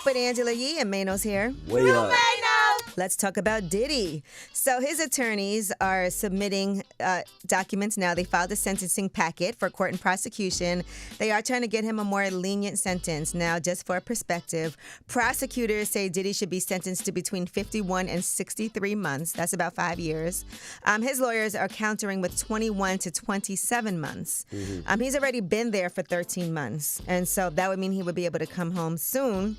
with Angela Yee and Manos here. Way up. Let's talk about Diddy. So his attorneys are submitting documents now. They filed a sentencing packet for court and prosecution. They are trying to get him a more lenient sentence. Now, just for perspective, prosecutors say Diddy should be sentenced to between 51 and 63 months. That's about 5 years. His lawyers are countering with 21 to 27 months. He's already been there for 13 months. And so that would mean he would be able to come home soon.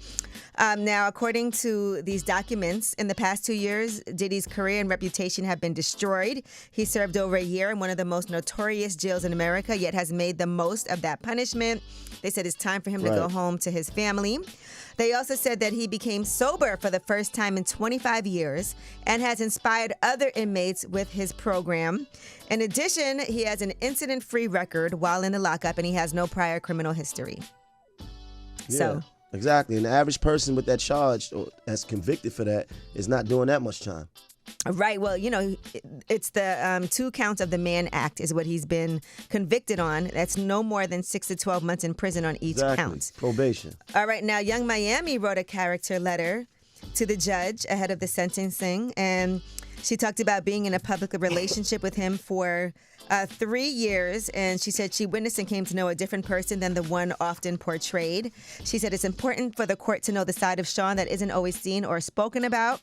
Now, according to these documents, in the past 2 years, Diddy's career and reputation have been destroyed. He served over a year in one of the most notorious jails in America, yet has made the most of that punishment. They said it's time for him to go home to his family. They also said that he became sober for the first time in 25 years and has inspired other inmates with his program. In addition, he has an incident-free record while in the lockup, and he has no prior criminal history. Yeah. Exactly. And the average person with that charge or that's convicted for that is not doing that much time. Right. Well, you know, it's the 2 counts of the Mann Act is what he's been convicted on. That's no more than 6 to 12 months in prison on each count. Probation. All right. Now, Young Miami wrote a character letter to the judge ahead of the sentencing, and she talked about being in a public relationship with him for 3 years, and she said she witnessed and came to know a different person than the one often portrayed. She said it's important for the court to know the side of Sean that isn't always seen or spoken about.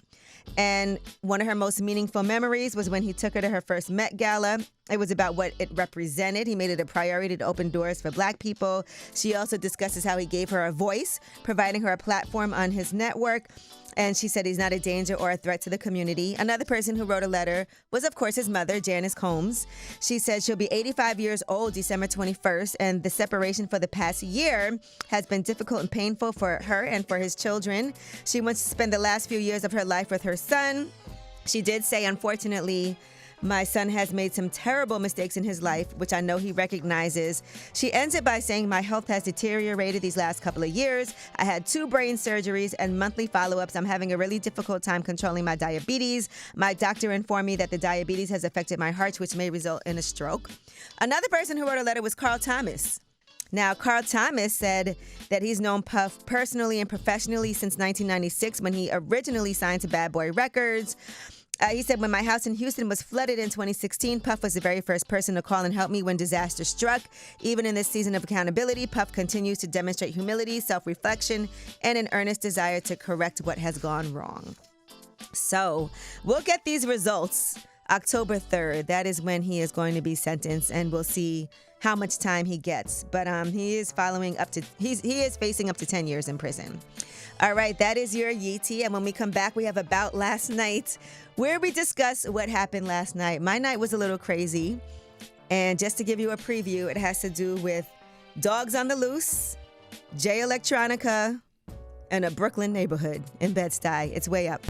And one of her most meaningful memories was when he took her to her first Met Gala. It was about what it represented. He made it a priority to open doors for Black people. She also discusses how he gave her a voice, providing her a platform on his network. And she said he's not a danger or a threat to the community. Another person who wrote a letter was, of course, his mother, Janice Combs. She said she'll be 85 years old December 21st, and the separation for the past year has been difficult and painful for her and for his children. She wants to spend the last few years of her life with her son. She did say, unfortunately, my son has made some terrible mistakes in his life, which I know he recognizes. She ends it by saying, my health has deteriorated these last couple of years. I had 2 brain surgeries and monthly follow-ups. I'm having a really difficult time controlling my diabetes. My doctor informed me that the diabetes has affected my heart, which may result in a stroke. Another person who wrote a letter was Carl Thomas. Now, Carl Thomas said that he's known Puff personally and professionally since 1996 when he originally signed to Bad Boy Records. He said, when my house in Houston was flooded in 2016, Puff was the very first person to call and help me when disaster struck. Even in this season of accountability, Puff continues to demonstrate humility, self-reflection, and an earnest desire to correct what has gone wrong. So we'll get these results October 3rd. That is when he is going to be sentenced, and we'll see how much time he gets. But he is facing up to 10 years in prison. All right, that is your Yeetie. And when we come back, we have About Last Night, where we discuss what happened last night. My night was a little crazy. And just to give you a preview, it has to do with dogs on the loose, Jay Electronica, and a Brooklyn neighborhood in Bed-Stuy. It's way up.